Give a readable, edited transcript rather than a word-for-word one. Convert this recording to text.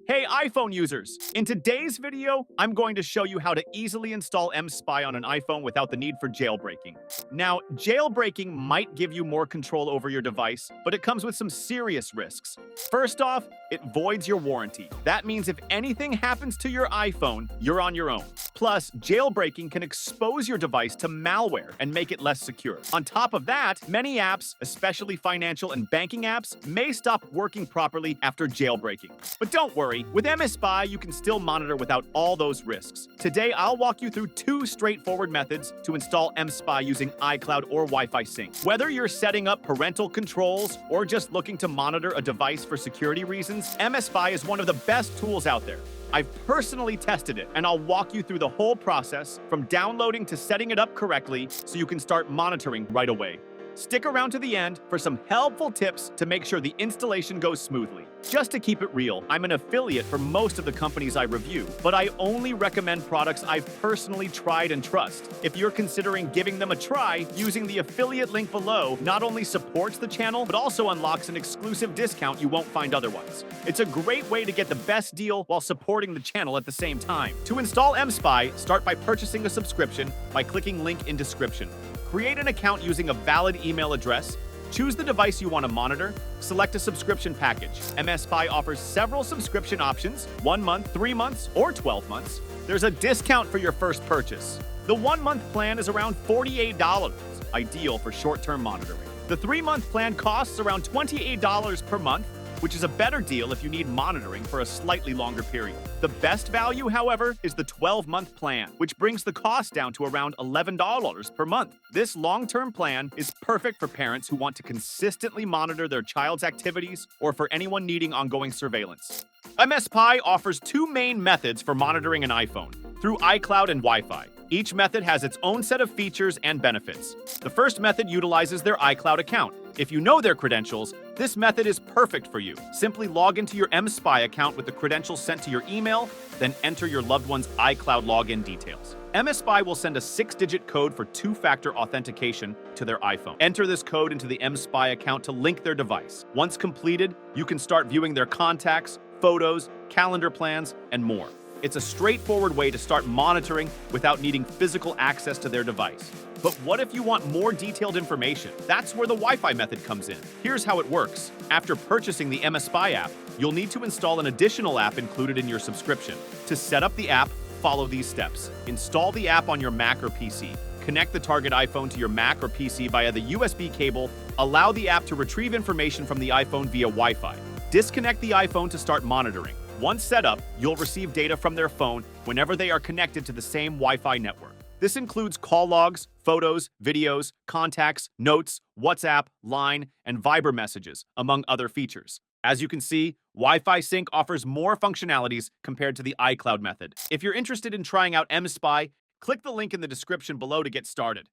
Hey iPhone users! In today's video, I'm going to show you how to easily install mSpy on an iPhone without the need for jailbreaking. Now, jailbreaking might give you more control over your device, but it comes with some serious risks. First off, it voids your warranty. That means if anything happens to your iPhone, you're on your own. Plus, jailbreaking can expose your device to malware and make it less secure. On top of that, many apps, especially financial and banking apps, may stop working properly after jailbreaking. But don't worry, with mSpy, you can still monitor without all those risks. Today, I'll walk you through two straightforward methods to install mSpy using iCloud or Wi-Fi sync. Whether you're setting up parental controls or just looking to monitor a device for security reasons, mSpy is one of the best tools out there. I've personally tested it, and I'll walk you through the whole process from downloading to setting it up correctly so you can start monitoring right away. Stick around to the end for some helpful tips to make sure the installation goes smoothly. Just to keep it real, I'm an affiliate for most of the companies I review, but I only recommend products I've personally tried and trust. If you're considering giving them a try, using the affiliate link below not only supports the channel, but also unlocks an exclusive discount you won't find otherwise. It's a great way to get the best deal while supporting the channel at the same time. To install mSpy, start by purchasing a subscription by clicking link in description. Create an account using a valid email address, choose the device you want to monitor, select a subscription package. mSpy offers several subscription options, 1 month, 3 months, or 12 months. There's a discount for your first purchase. The 1-month plan is around $48, ideal for short-term monitoring. The 3-month plan costs around $28 per month, which is a better deal if you need monitoring for a slightly longer period. The best value, however, is the 12-month plan, which brings the cost down to around $11 per month. This long-term plan is perfect for parents who want to consistently monitor their child's activities or for anyone needing ongoing surveillance. mSpy offers two main methods for monitoring an iPhone, through iCloud and Wi-Fi. Each method has its own set of features and benefits. The first method utilizes their iCloud account. If you know their credentials, this method is perfect for you. Simply log into your mSpy account with the credentials sent to your email, then enter your loved one's iCloud login details. mSpy will send a 6-digit code for 2-factor authentication to their iPhone. Enter this code into the mSpy account to link their device. Once completed, you can start viewing their contacts, photos, calendar plans, and more. It's a straightforward way to start monitoring without needing physical access to their device. But what if you want more detailed information? That's where the Wi-Fi method comes in. Here's how it works. After purchasing the mSpy app, you'll need to install an additional app included in your subscription. To set up the app, follow these steps. Install the app on your Mac or PC. Connect the target iPhone to your Mac or PC via the USB cable. Allow the app to retrieve information from the iPhone via Wi-Fi. Disconnect the iPhone to start monitoring. Once set up, you'll receive data from their phone whenever they are connected to the same Wi-Fi network. This includes call logs, photos, videos, contacts, notes, WhatsApp, Line, and Viber messages, among other features. As you can see, Wi-Fi sync offers more functionalities compared to the iCloud method. If you're interested in trying out mSpy, click the link in the description below to get started.